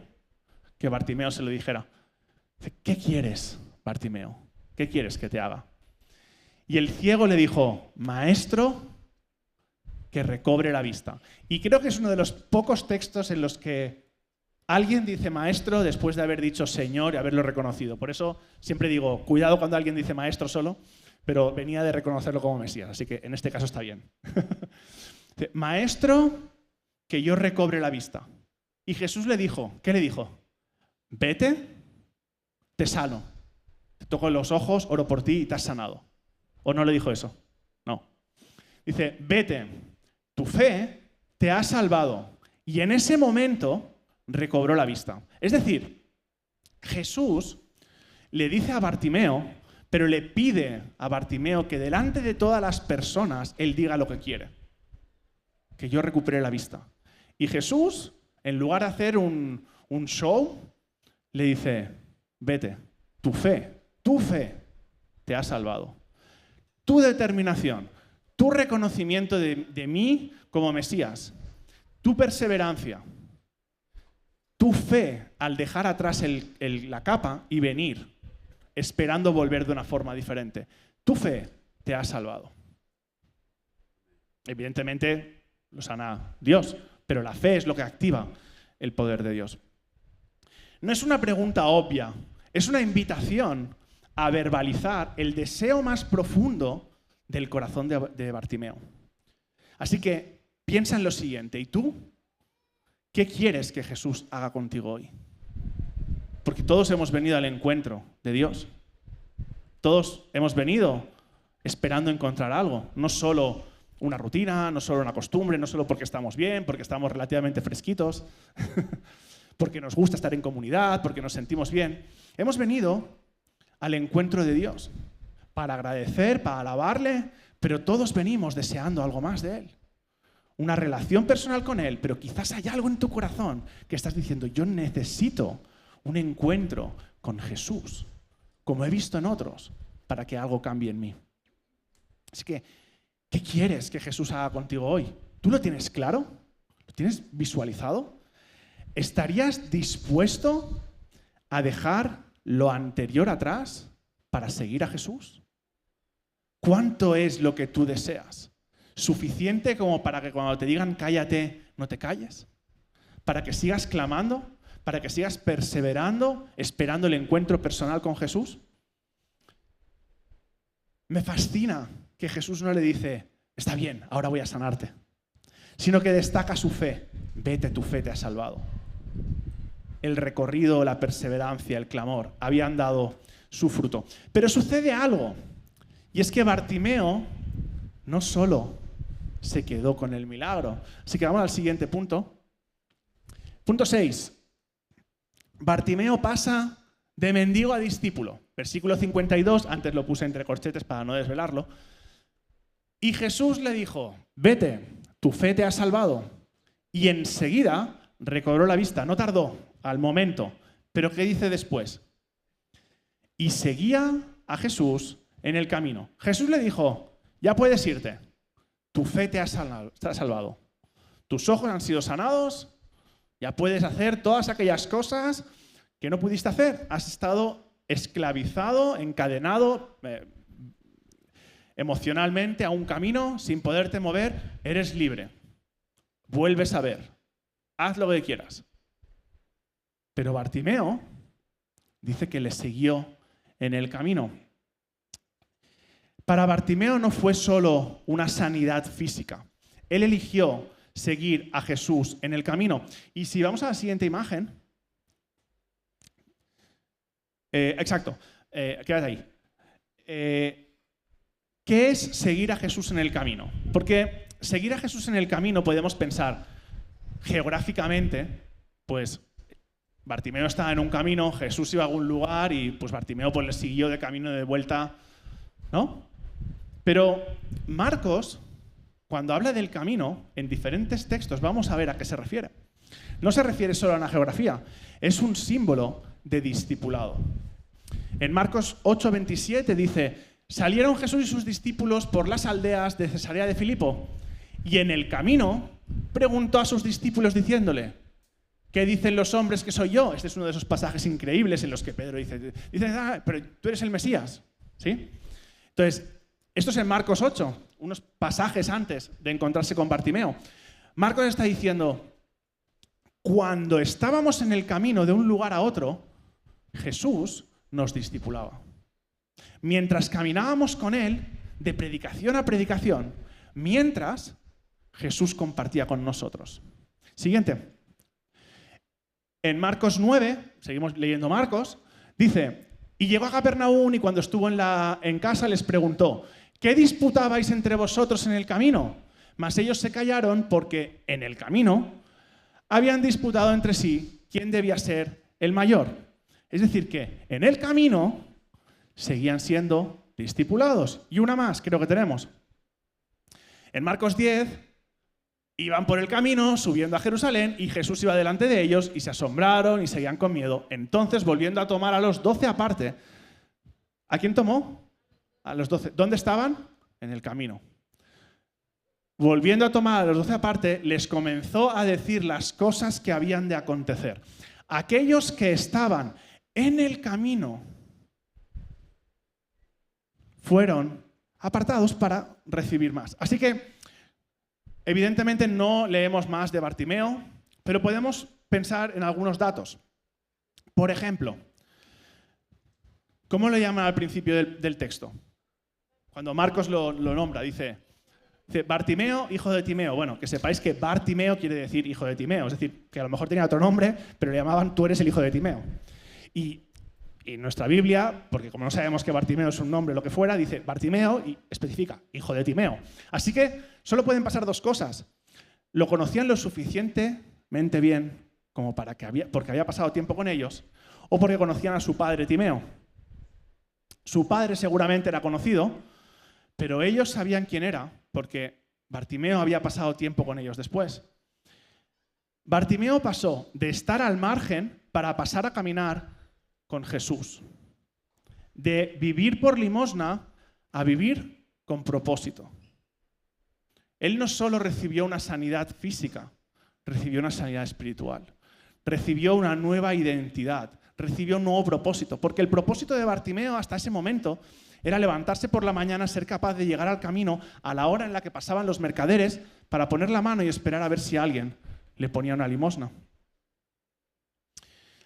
que Bartimeo se lo dijera. Dice, ¿qué quieres, Bartimeo? ¿Qué quieres que te haga? Y el ciego le dijo, maestro, que recobre la vista. Y creo que es uno de los pocos textos en los que alguien dice maestro después de haber dicho Señor y haberlo reconocido. Por eso siempre digo, cuidado cuando alguien dice maestro solo, pero venía de reconocerlo como Mesías, así que en este caso está bien. Maestro, que yo recobre la vista. Y Jesús le dijo, ¿qué le dijo? Vete, te sano. Te toco los ojos, oro por ti y te has sanado. ¿O no le dijo eso? No. Dice, vete, tu fe te ha salvado. Y en ese momento recobró la vista. Es decir, Jesús le dice a Bartimeo, pero le pide a Bartimeo que delante de todas las personas él diga lo que quiere. Que yo recupere la vista. Y Jesús, en lugar de hacer un show, le dice, vete, tu fe te ha salvado. Tu determinación, tu reconocimiento de mí como Mesías, tu perseverancia, tu fe al dejar atrás la capa y venir, esperando volver de una forma diferente. Tu fe te ha salvado. Evidentemente lo sana Dios, pero la fe es lo que activa el poder de Dios. No es una pregunta obvia, es una invitación a verbalizar el deseo más profundo del corazón de Bartimeo. Así que piensa en lo siguiente, ¿y tú? ¿Qué quieres que Jesús haga contigo hoy? Porque todos hemos venido al encuentro de Dios. Todos hemos venido esperando encontrar algo, no solo una rutina, no solo una costumbre, no solo porque estamos bien, porque estamos relativamente fresquitos, porque nos gusta estar en comunidad, porque nos sentimos bien. Hemos venido al encuentro de Dios para agradecer, para alabarle, pero todos venimos deseando algo más de Él. Una relación personal con Él, pero quizás hay algo en tu corazón que estás diciendo, yo necesito un encuentro con Jesús, como he visto en otros, para que algo cambie en mí. Así que ¿Qué quieres que Jesús haga contigo hoy? ¿Tú lo tienes claro? ¿Lo tienes visualizado? ¿Estarías dispuesto a dejar lo anterior atrás para seguir a Jesús? ¿Cuánto es lo que tú deseas? ¿Suficiente como para que cuando te digan cállate, no te calles? ¿Para que sigas clamando? ¿Para que sigas perseverando, esperando el encuentro personal con Jesús? Me fascina que Jesús no le dice, está bien, ahora voy a sanarte, sino que destaca su fe. Vete, tu fe te ha salvado. El recorrido, la perseverancia, el clamor habían dado su fruto. Pero sucede algo, y es que Bartimeo no solo se quedó con el milagro. Así que vamos al siguiente punto. Punto 6. Bartimeo pasa de mendigo a discípulo. Versículo 52, antes lo puse entre corchetes para no desvelarlo. Y Jesús le dijo, vete, tu fe te ha salvado. Y enseguida recobró la vista. No tardó, al momento. Pero ¿qué dice después? Y seguía a Jesús en el camino. Jesús le dijo, ya puedes irte. Tu fe te ha salvado. Tus ojos han sido sanados. Ya puedes hacer todas aquellas cosas que no pudiste hacer. Has estado esclavizado, encadenado emocionalmente a un camino sin poderte mover. Eres libre. Vuelves a ver. Haz lo que quieras. Pero Bartimeo dice que le siguió en el camino. Para Bartimeo no fue solo una sanidad física. Él eligió seguir a Jesús en el camino. Y si vamos a la siguiente imagen. Quédate ahí. ¿Qué es seguir a Jesús en el camino? Porque seguir a Jesús en el camino podemos pensar geográficamente, pues Bartimeo estaba en un camino, Jesús iba a algún lugar y pues Bartimeo pues le siguió de camino de vuelta, ¿no? Pero Marcos, cuando habla del camino, en diferentes textos, vamos a ver a qué se refiere. No se refiere solo a una geografía, es un símbolo de discipulado. En Marcos 8:27 dice, salieron Jesús y sus discípulos por las aldeas de Cesarea de Filipo y en el camino preguntó a sus discípulos diciéndole, ¿qué dicen los hombres que soy yo? Este es uno de esos pasajes increíbles en los que Pedro dice, pero tú eres el Mesías, ¿sí? Entonces, esto es en Marcos 8, unos pasajes antes de encontrarse con Bartimeo. Marcos está diciendo, cuando estábamos en el camino de un lugar a otro, Jesús nos discipulaba. Mientras caminábamos con Él, de predicación a predicación, mientras Jesús compartía con nosotros. Siguiente. En Marcos 9, seguimos leyendo Marcos, dice, y llegó a Capernaum y cuando estuvo en casa les preguntó, ¿qué disputabais entre vosotros en el camino? Mas ellos se callaron porque en el camino habían disputado entre sí quién debía ser el mayor. Es decir, que en el camino seguían siendo discipulados. Y una más, creo que tenemos. En Marcos 10, iban por el camino subiendo a Jerusalén y Jesús iba delante de ellos y se asombraron y seguían con miedo. Entonces, volviendo a tomar a los 12 aparte, ¿a quién tomó? A los 12. ¿Dónde estaban? En el camino. Volviendo a tomar a los 12 aparte, les comenzó a decir las cosas que habían de acontecer. Aquellos que estaban en el camino fueron apartados para recibir más. Así que, evidentemente, no leemos más de Bartimeo, pero podemos pensar en algunos datos. Por ejemplo, ¿cómo lo llaman al principio del texto? Cuando Marcos lo nombra, dice Bartimeo, hijo de Timeo. Bueno, que sepáis que Bartimeo quiere decir hijo de Timeo, es decir, que a lo mejor tenía otro nombre, pero le llamaban tú eres el hijo de Timeo. Y nuestra Biblia, porque como no sabemos que Bartimeo es un nombre o lo que fuera, dice Bartimeo y especifica, hijo de Timeo. Así que solo pueden pasar dos cosas. Lo conocían lo suficientemente bien como porque había pasado tiempo con ellos, o porque conocían a su padre Timeo. Su padre seguramente era conocido, pero ellos sabían quién era, porque Bartimeo había pasado tiempo con ellos después. Bartimeo pasó de estar al margen para pasar a caminar con Jesús. De vivir por limosna a vivir con propósito. Él no solo recibió una sanidad física, recibió una sanidad espiritual. Recibió una nueva identidad, recibió un nuevo propósito. Porque el propósito de Bartimeo hasta ese momento era levantarse por la mañana, ser capaz de llegar al camino a la hora en la que pasaban los mercaderes para poner la mano y esperar a ver si alguien le ponía una limosna.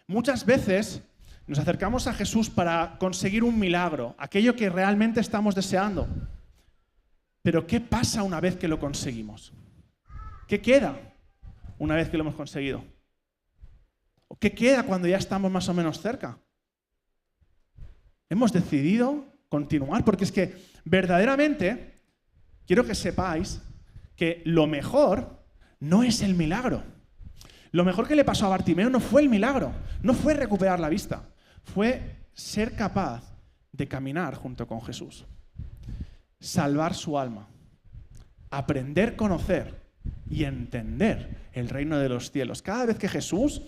Muchas veces nos acercamos a Jesús para conseguir un milagro, aquello que realmente estamos deseando. Pero ¿qué pasa una vez que lo conseguimos? ¿Qué queda una vez que lo hemos conseguido? ¿O qué queda cuando ya estamos más o menos cerca? Hemos decidido continuar, porque es que verdaderamente quiero que sepáis que lo mejor no es el milagro. Lo mejor que le pasó a Bartimeo no fue el milagro, no fue recuperar la vista, fue ser capaz de caminar junto con Jesús, salvar su alma, aprender a conocer y entender el reino de los cielos. Cada vez que Jesús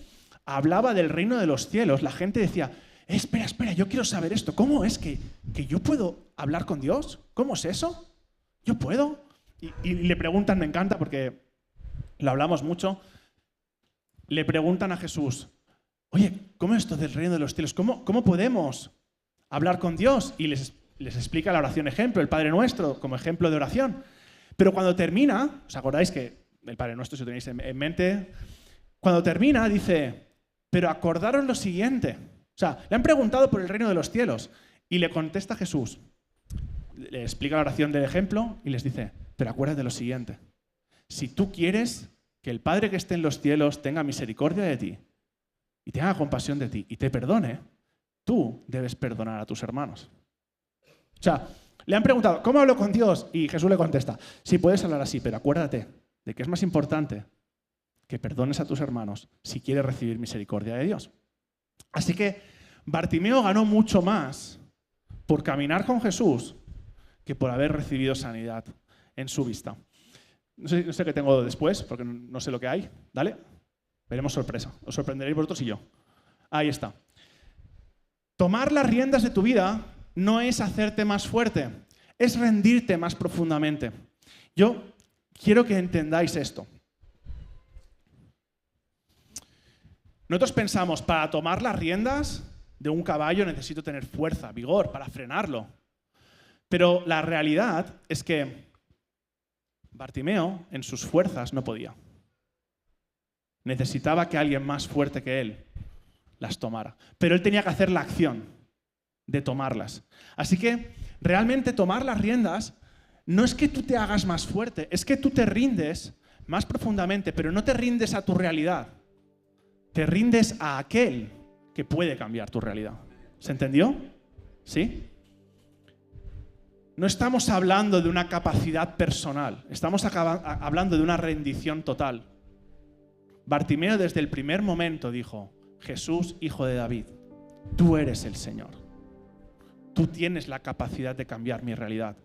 hablaba del reino de los cielos, la gente decía, espera, yo quiero saber esto. ¿Cómo es que yo puedo hablar con Dios? ¿Cómo es eso? ¿Yo puedo? Y le preguntan, me encanta porque lo hablamos mucho, le preguntan a Jesús, oye, ¿cómo es esto del reino de los cielos? ¿Cómo podemos hablar con Dios? Y les explica la oración ejemplo, el Padre Nuestro, como ejemplo de oración. Pero cuando termina, ¿os acordáis que el Padre Nuestro, si lo tenéis en mente? Cuando termina, dice, pero acordaros lo siguiente. O sea, le han preguntado por el reino de los cielos y le contesta Jesús. Le explica la oración del ejemplo y les dice, pero acuérdate de lo siguiente. Si tú quieres que el Padre que esté en los cielos tenga misericordia de ti y tenga compasión de ti y te perdone, tú debes perdonar a tus hermanos. O sea, le han preguntado, ¿cómo hablo con Dios? Y Jesús le contesta, sí, puedes hablar así, pero acuérdate de que es más importante que perdones a tus hermanos si quieres recibir misericordia de Dios. Así que Bartimeo ganó mucho más por caminar con Jesús que por haber recibido sanidad en su vista. No sé qué tengo después, porque no sé lo que hay. ¿Dale? Veremos sorpresa. Os sorprenderéis vosotros y yo. Ahí está. Tomar las riendas de tu vida no es hacerte más fuerte, es rendirte más profundamente. Yo quiero que entendáis esto. Nosotros pensamos, para tomar las riendas de un caballo necesito tener fuerza, vigor, para frenarlo. Pero la realidad es que Bartimeo, en sus fuerzas, no podía. Necesitaba que alguien más fuerte que él las tomara. Pero él tenía que hacer la acción de tomarlas. Así que realmente tomar las riendas no es que tú te hagas más fuerte, es que tú te rindes más profundamente, pero no te rindes a tu realidad. Te rindes a aquel que puede cambiar tu realidad. ¿Se entendió? ¿Sí? No estamos hablando de una capacidad personal, estamos hablando de una rendición total. Bartimeo desde el primer momento dijo, Jesús, hijo de David, tú eres el Señor. Tú tienes la capacidad de cambiar mi realidad.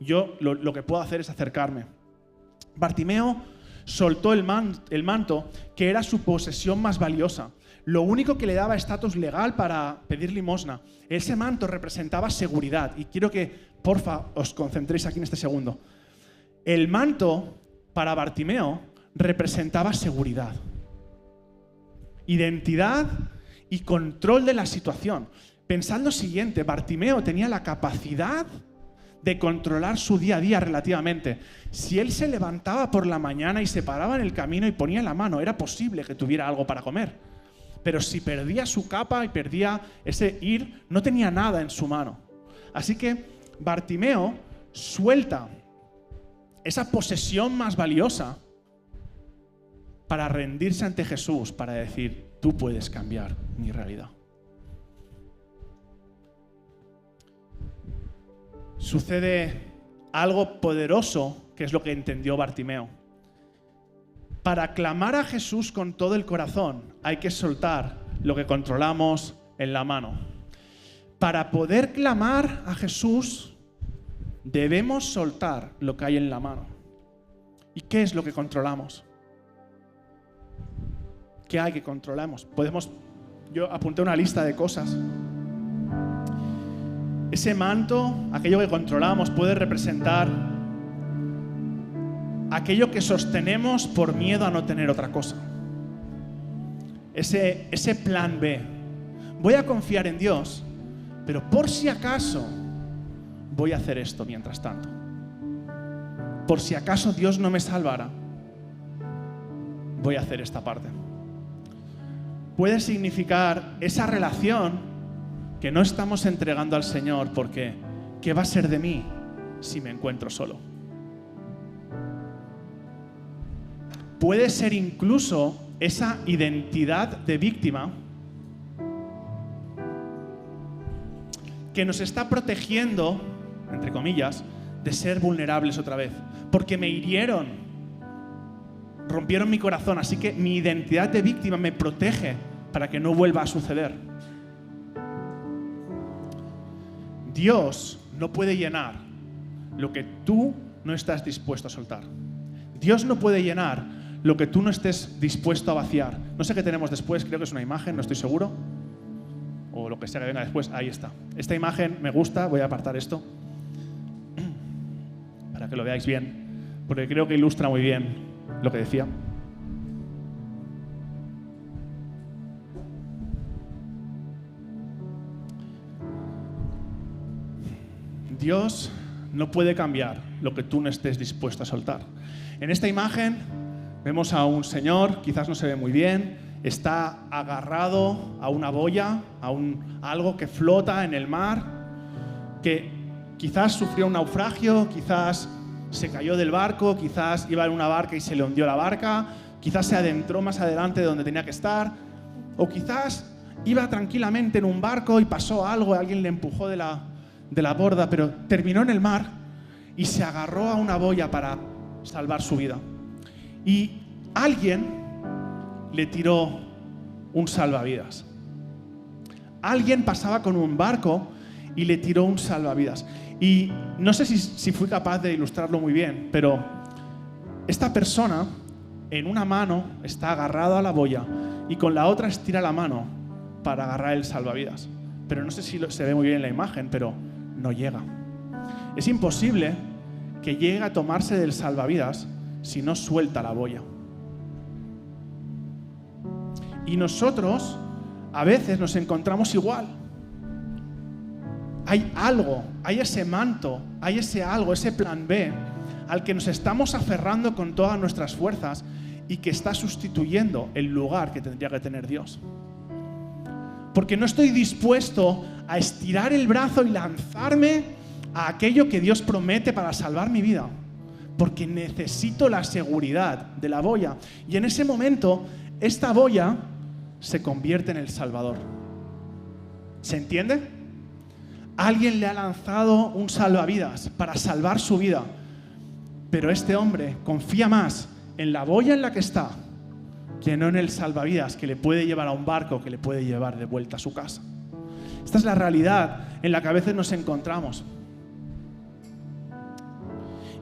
Yo lo que puedo hacer es acercarme. Bartimeo soltó el manto, que era su posesión más valiosa. Lo único que le daba estatus legal para pedir limosna. Ese manto representaba seguridad. Y quiero que, porfa, os concentréis aquí en este segundo. El manto, para Bartimeo, representaba seguridad, identidad y control de la situación. Pensad lo siguiente, Bartimeo tenía la capacidad de controlar su día a día relativamente. Si él se levantaba por la mañana y se paraba en el camino y ponía la mano, era posible que tuviera algo para comer. Pero si perdía su capa y perdía ese ir, no tenía nada en su mano. Así que Bartimeo suelta esa posesión más valiosa para rendirse ante Jesús, para decir, tú puedes cambiar mi realidad. Sucede algo poderoso, que es lo que entendió Bartimeo. Para clamar a Jesús con todo el corazón, hay que soltar lo que controlamos en la mano. Para poder clamar a Jesús, debemos soltar lo que hay en la mano. ¿Y qué es lo que controlamos? ¿Qué hay que controlamos? Yo apunté una lista de cosas. Ese manto, aquello que controlamos, puede representar aquello que sostenemos por miedo a no tener otra cosa. Ese plan B. Voy a confiar en Dios, pero por si acaso voy a hacer esto mientras tanto. Por si acaso Dios no me salvara, voy a hacer esta parte. Puede significar esa relación que no estamos entregando al Señor porque ¿qué va a ser de mí si me encuentro solo? Puede ser incluso esa identidad de víctima que nos está protegiendo, entre comillas, de ser vulnerables otra vez. Porque me hirieron, rompieron mi corazón, así que mi identidad de víctima me protege para que no vuelva a suceder. Dios no puede llenar lo que tú no estás dispuesto a soltar. Dios no puede llenar lo que tú no estés dispuesto a vaciar. No sé qué tenemos después, creo que es una imagen, no estoy seguro. O lo que sea que venga después, ahí está. Esta imagen me gusta, voy a apartar esto para que lo veáis bien, porque creo que ilustra muy bien lo que decía. Dios no puede cambiar lo que tú no estés dispuesto a soltar. En esta imagen vemos a un señor, quizás no se ve muy bien, está agarrado a una boya, a algo que flota en el mar, que quizás sufrió un naufragio, quizás se cayó del barco, quizás iba en una barca y se le hundió la barca, quizás se adentró más adelante de donde tenía que estar, o quizás iba tranquilamente en un barco y pasó algo, alguien le empujó de la borda, pero terminó en el mar y se agarró a una boya para salvar su vida. Y alguien le tiró un salvavidas. Alguien pasaba con un barco y le tiró un salvavidas. Y no sé si fui capaz de ilustrarlo muy bien, pero esta persona en una mano está agarrado a la boya y con la otra estira la mano para agarrar el salvavidas. Pero no sé si se ve muy bien en la imagen, pero no llega. Es imposible que llegue a tomarse del salvavidas si no suelta la boya. Y nosotros a veces nos encontramos igual. Hay algo, hay ese manto, hay ese algo, ese plan B al que nos estamos aferrando con todas nuestras fuerzas y que está sustituyendo el lugar que tendría que tener Dios. Porque no estoy dispuesto a estirar el brazo y lanzarme a aquello que Dios promete para salvar mi vida. Porque necesito la seguridad de la boya. Y en ese momento, esta boya se convierte en el Salvador. ¿Se entiende? Alguien le ha lanzado un salvavidas para salvar su vida. Pero este hombre confía más en la boya en la que está que no en el salvavidas que le puede llevar a un barco, que le puede llevar de vuelta a su casa. Esta es la realidad en la que a veces nos encontramos.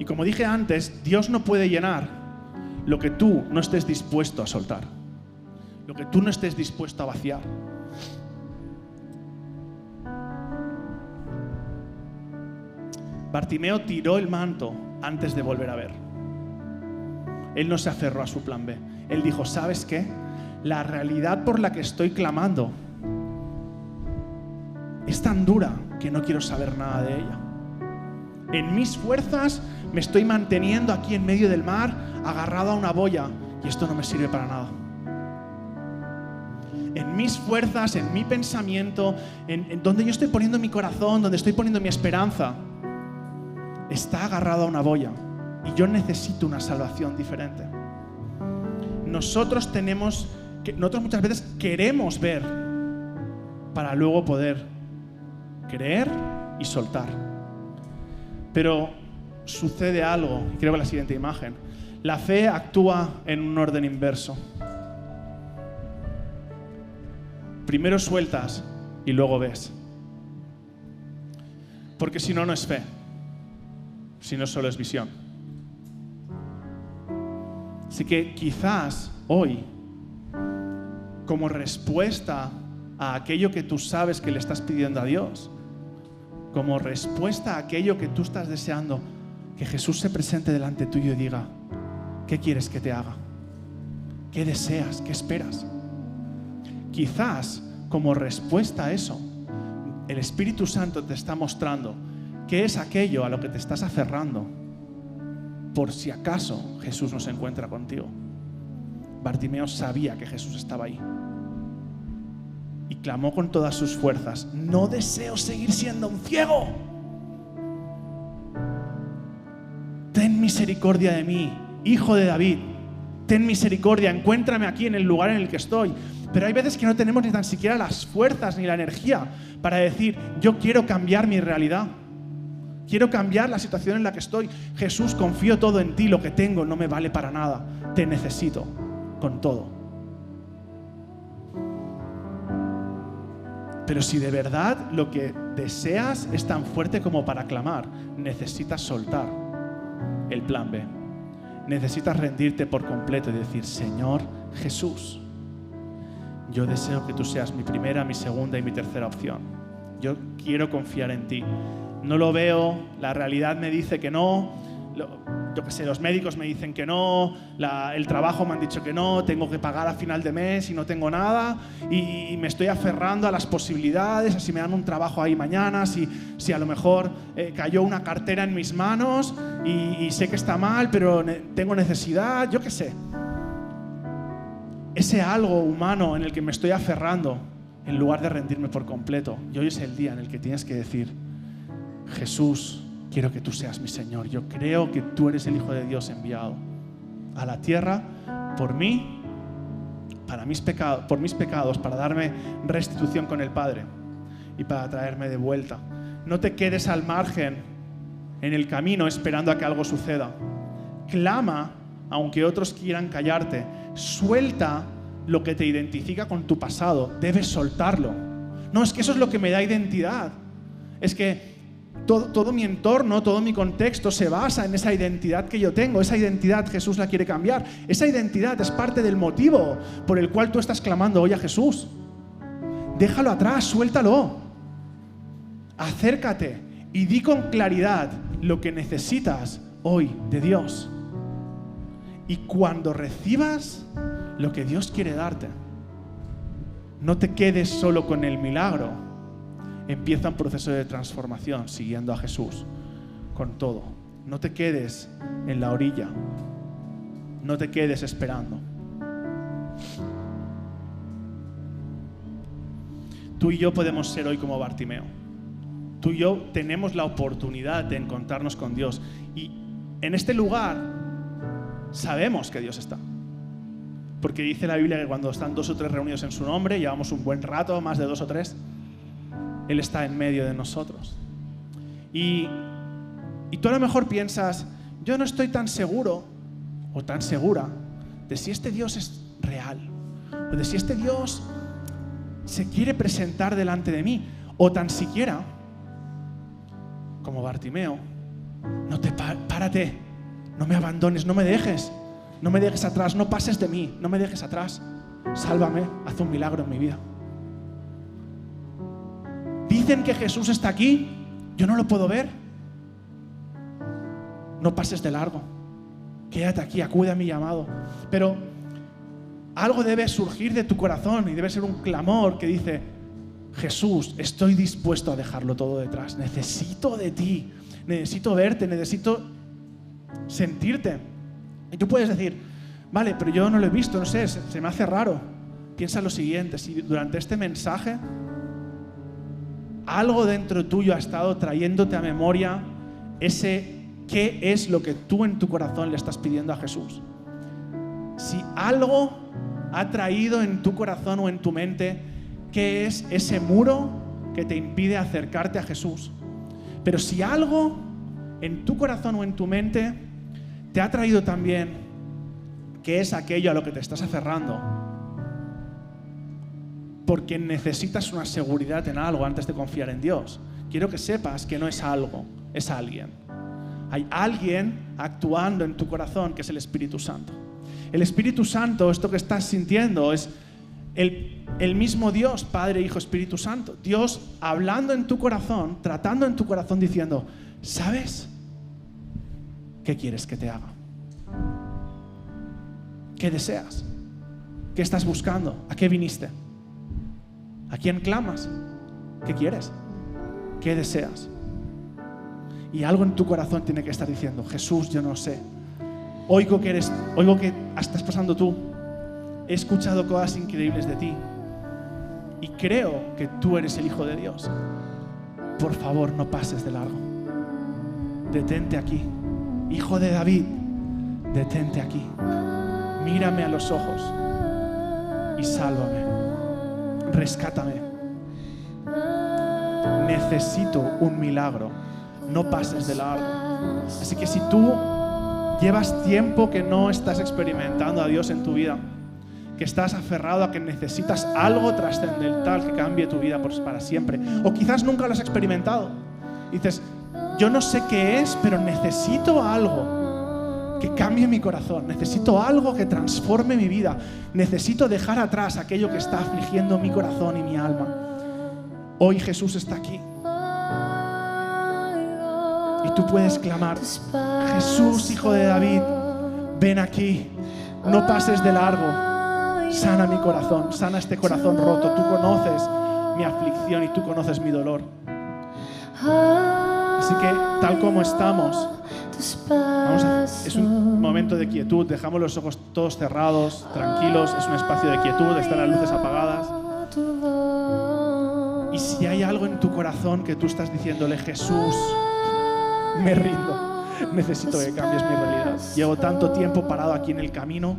Y como dije antes, Dios no puede llenar lo que tú no estés dispuesto a soltar, lo que tú no estés dispuesto a vaciar. Bartimeo tiró el manto antes de volver a ver. Él no se aferró a su plan B. Él dijo, ¿sabes qué? La realidad por la que estoy clamando es tan dura que no quiero saber nada de ella. En mis fuerzas me estoy manteniendo aquí en medio del mar, agarrado a una boya, y esto no me sirve para nada. En mis fuerzas, en mi pensamiento, en donde yo estoy poniendo mi corazón, donde estoy poniendo mi esperanza, está agarrado a una boya y yo necesito una salvación diferente. Nosotros muchas veces queremos ver para luego poder creer y soltar. Pero sucede algo, y creo que la siguiente imagen. La fe actúa en un orden inverso. Primero sueltas y luego ves. Porque si no, no es fe. Si no, solo es visión. Así que quizás hoy, como respuesta a aquello que tú sabes que le estás pidiendo a Dios, como respuesta a aquello que tú estás deseando, que Jesús se presente delante tuyo y diga, ¿Qué quieres que te haga? ¿Qué deseas? ¿Qué esperas? Quizás, como respuesta a eso, el Espíritu Santo te está mostrando qué es aquello a lo que te estás aferrando, por si acaso Jesús no se encuentra contigo. Bartimeo sabía que Jesús estaba ahí y clamó con todas sus fuerzas: no deseo seguir siendo un ciego. Ten misericordia de mí, Hijo de David. Ten misericordia, encuéntrame aquí en el lugar en el que estoy. Pero hay veces que no tenemos ni tan siquiera las fuerzas ni la energía para decir: yo quiero cambiar mi realidad. Quiero cambiar la situación en la que estoy. Jesús, confío todo en ti, lo que tengo no me vale para nada. Te necesito con todo. Pero si de verdad lo que deseas es tan fuerte como para clamar, necesitas soltar el plan B. Necesitas rendirte por completo y decir: Señor Jesús, yo deseo que tú seas mi primera, mi segunda y mi tercera opción. Yo quiero confiar en ti. No lo veo, la realidad me dice que no, yo qué sé, los médicos me dicen que no, el trabajo me han dicho que no, tengo que pagar a final de mes y no tengo nada, y me estoy aferrando a las posibilidades, a si me dan un trabajo ahí mañana, si a lo mejor cayó una cartera en mis manos y sé que está mal, pero tengo necesidad, yo qué sé. Ese algo humano en el que me estoy aferrando, en lugar de rendirme por completo. Y hoy es el día en el que tienes que decir: Jesús, quiero que tú seas mi Señor. Yo creo que tú eres el Hijo de Dios enviado a la tierra por mí, por mis pecados, para darme restitución con el Padre y para traerme de vuelta. No te quedes al margen en el camino esperando a que algo suceda. Clama, aunque otros quieran callarte. Suelta lo que te identifica con tu pasado. Debes soltarlo. No, es que eso es lo que me da identidad. Es que todo mi entorno, todo mi contexto se basa en esa identidad que yo tengo. Esa identidad Jesús la quiere cambiar. Esa identidad es parte del motivo por el cual tú estás clamando hoy a Jesús. Déjalo atrás, suéltalo. Acércate y di con claridad lo que necesitas hoy de Dios. Y cuando recibas lo que Dios quiere darte, no te quedes solo con el milagro. Empieza un proceso de transformación siguiendo a Jesús con todo. No te quedes en la orilla. No te quedes esperando. Tú y yo podemos ser hoy como Bartimeo. Tú y yo tenemos la oportunidad de encontrarnos con Dios. Y en este lugar sabemos que Dios está. Porque dice la Biblia que cuando están 2 o 3 reunidos en su nombre, llevamos un buen rato, más de 2 o 3, Él está en medio de nosotros. Y tú a lo mejor piensas: yo no estoy tan seguro o tan segura de si este Dios es real, o de si este Dios se quiere presentar delante de mí, o tan siquiera, como Bartimeo, párate, no me abandones, no me dejes atrás, no pases de mí, no me dejes atrás, sálvame, haz un milagro en mi vida. Dicen que Jesús está aquí, yo no lo puedo ver. No pases de largo, quédate aquí, acude a mi llamado. Pero algo debe surgir de tu corazón y debe ser un clamor que dice: Jesús, estoy dispuesto a dejarlo todo detrás, necesito de ti, necesito verte, necesito sentirte. Y tú puedes decir: vale, pero yo no lo he visto, no sé, se me hace raro. Piensa lo siguiente: si durante este mensaje algo dentro tuyo ha estado trayéndote a memoria qué es lo que tú en tu corazón le estás pidiendo a Jesús. Si algo ha traído en tu corazón o en tu mente qué es ese muro que te impide acercarte a Jesús. Pero si algo en tu corazón o en tu mente te ha traído también qué es aquello a lo que te estás aferrando, porque necesitas una seguridad en algo antes de confiar en Dios, quiero que sepas que no es algo, es alguien. Hay alguien actuando en tu corazón, que es el Espíritu Santo. El Espíritu Santo, esto que estás sintiendo, es el mismo Dios, Padre, Hijo, Espíritu Santo. Dios hablando en tu corazón, tratando en tu corazón, diciendo: ¿sabes qué quieres que te haga? ¿Qué deseas? ¿Qué estás buscando? ¿A qué viniste? ¿A quién clamas? ¿Qué quieres? ¿Qué deseas? Y algo en tu corazón tiene que estar diciendo: Jesús, yo no sé. Oigo que estás pasando tú. He escuchado cosas increíbles de ti. Y creo que tú eres el Hijo de Dios. Por favor, no pases de largo. Detente aquí. Hijo de David, detente aquí. Mírame a los ojos y sálvame. Rescátame. Necesito un milagro. No pases de largo. Así que si tú llevas tiempo que no estás experimentando a Dios en tu vida, que estás aferrado a que necesitas algo trascendental que cambie tu vida para siempre, o quizás nunca lo has experimentado, dices: yo no sé qué es, pero necesito algo que cambie mi corazón, necesito algo que transforme mi vida, necesito dejar atrás aquello que está afligiendo mi corazón y mi alma. Hoy Jesús está aquí. Y tú puedes clamar: Jesús, Hijo de David, ven aquí, no pases de largo. Sana mi corazón, sana este corazón roto. Tú conoces mi aflicción y tú conoces mi dolor. Así que, tal como estamos, es un momento de quietud. Dejamos los ojos todos cerrados, tranquilos. Es un espacio de quietud, están las luces apagadas. Y si hay algo en tu corazón que tú estás diciéndole: Jesús, me rindo, necesito que cambies mi realidad. Llevo tanto tiempo parado aquí en el camino